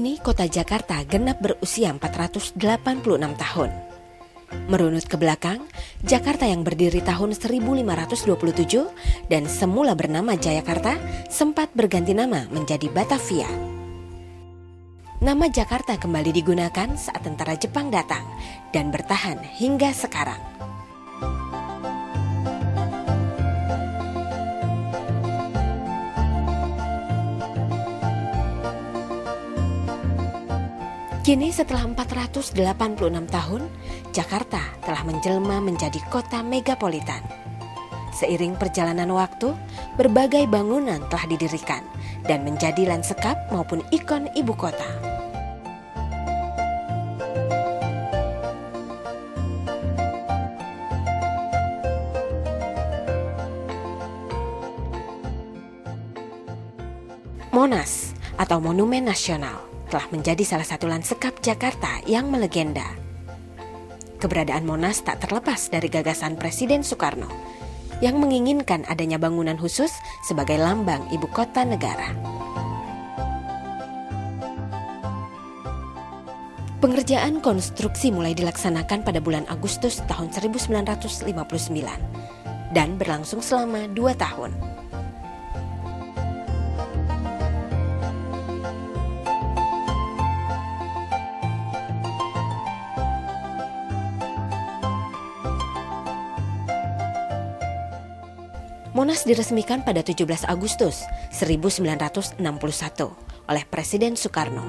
ini kota Jakarta genap berusia 486 tahun. Merunut ke belakang, Jakarta yang berdiri tahun 1527 dan semula bernama Jayakarta sempat berganti nama menjadi Batavia. Nama Jakarta kembali digunakan saat tentara Jepang datang dan bertahan hingga sekarang. Kini setelah 486 tahun, Jakarta telah menjelma menjadi kota megapolitan. Seiring perjalanan waktu, berbagai bangunan telah didirikan dan menjadi lanskap maupun ikon ibu kota. Monas atau Monumen Nasional telah menjadi salah satu lanskap Jakarta yang melegenda. Keberadaan Monas tak terlepas dari gagasan Presiden Soekarno yang menginginkan adanya bangunan khusus sebagai lambang ibu kota negara. Pengerjaan konstruksi mulai dilaksanakan pada bulan Agustus tahun 1959 dan berlangsung selama 2 tahun. Monas diresmikan pada 17 Agustus 1961 oleh Presiden Soekarno.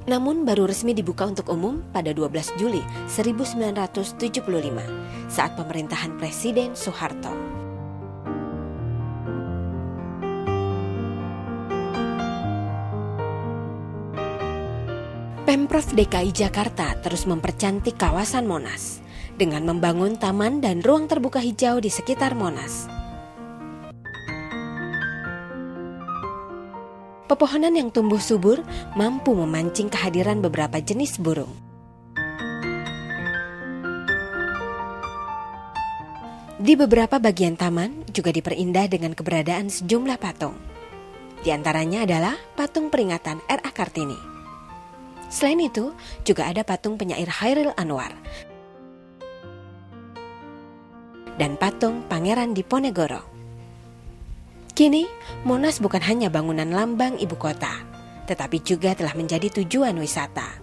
Namun baru resmi dibuka untuk umum pada 12 Juli 1975 saat pemerintahan Presiden Soeharto. Pemprov DKI Jakarta terus mempercantik kawasan Monas dengan membangun taman dan ruang terbuka hijau di sekitar Monas. Pepohonan yang tumbuh subur mampu memancing kehadiran beberapa jenis burung. Di beberapa bagian taman juga diperindah dengan keberadaan sejumlah patung. Di antaranya adalah patung peringatan R.A. Kartini. Selain itu, juga ada patung penyair Chairil Anwar dan patung Pangeran Diponegoro. Kini, Monas bukan hanya bangunan lambang ibu kota, tetapi juga telah menjadi tujuan wisata,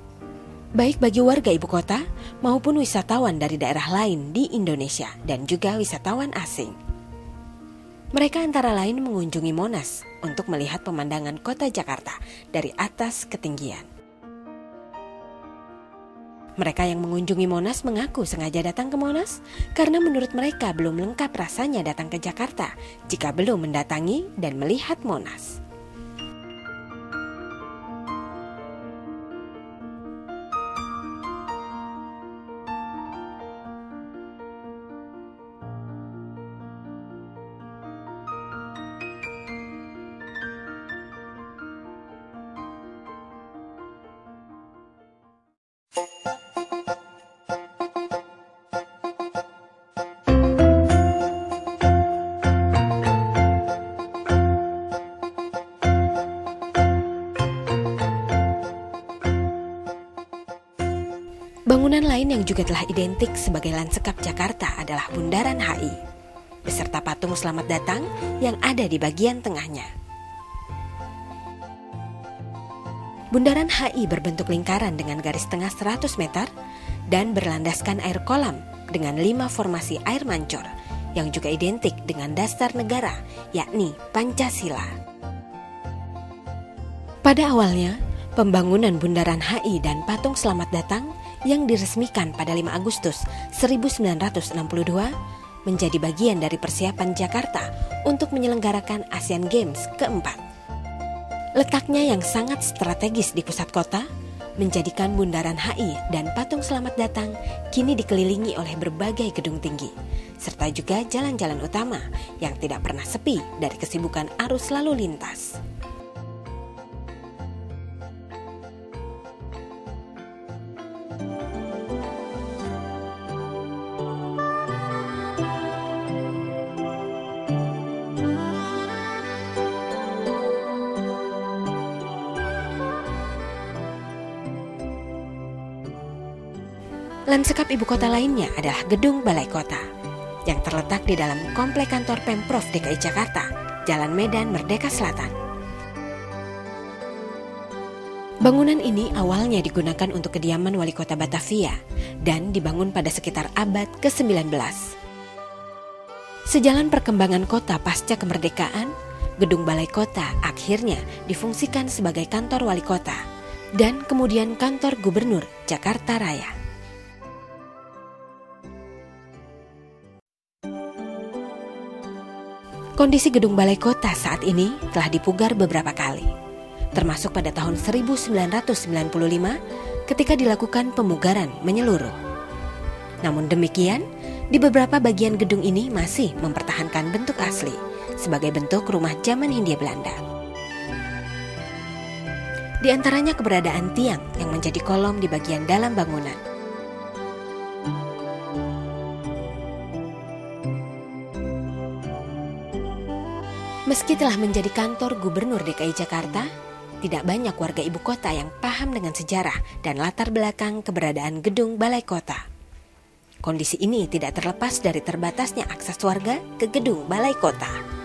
baik bagi warga ibu kota maupun wisatawan dari daerah lain di Indonesia dan juga wisatawan asing. Mereka antara lain mengunjungi Monas untuk melihat pemandangan kota Jakarta dari atas ketinggian. Mereka yang mengunjungi Monas mengaku sengaja datang ke Monas karena menurut mereka belum lengkap rasanya datang ke Jakarta jika belum mendatangi dan melihat Monas. Bangunan lain yang juga telah identik sebagai lanskap Jakarta adalah Bundaran HI, beserta patung selamat datang yang ada di bagian tengahnya. Bundaran HI berbentuk lingkaran dengan garis tengah 100 meter dan berlandaskan air kolam dengan 5 formasi air mancur yang juga identik dengan dasar negara, yakni Pancasila. Pada awalnya, pembangunan Bundaran HI dan patung selamat datang yang diresmikan pada 5 Agustus 1962 menjadi bagian dari persiapan Jakarta untuk menyelenggarakan Asian Games keempat. Letaknya yang sangat strategis di pusat kota menjadikan Bundaran HI dan patung selamat datang kini dikelilingi oleh berbagai gedung tinggi, serta juga jalan-jalan utama yang tidak pernah sepi dari kesibukan arus lalu lintas. Lanskap ibu kota lainnya adalah Gedung Balai Kota yang terletak di dalam komplek kantor Pemprov DKI Jakarta, Jalan Medan Merdeka Selatan. Bangunan ini awalnya digunakan untuk kediaman wali kota Batavia dan dibangun pada sekitar abad ke-19. Sejalan perkembangan kota pasca kemerdekaan, Gedung Balai Kota akhirnya difungsikan sebagai kantor wali kota dan kemudian kantor gubernur Jakarta Raya. Kondisi Gedung Balai Kota saat ini telah dipugar beberapa kali, termasuk pada tahun 1995 ketika dilakukan pemugaran menyeluruh. Namun demikian, di beberapa bagian gedung ini masih mempertahankan bentuk asli sebagai bentuk rumah zaman Hindia Belanda. Di antaranya keberadaan tiang yang menjadi kolom di bagian dalam bangunan. Meski telah menjadi kantor Gubernur DKI Jakarta, tidak banyak warga ibu kota yang paham dengan sejarah dan latar belakang keberadaan Gedung Balai Kota. Kondisi ini tidak terlepas dari terbatasnya akses warga ke Gedung Balai Kota.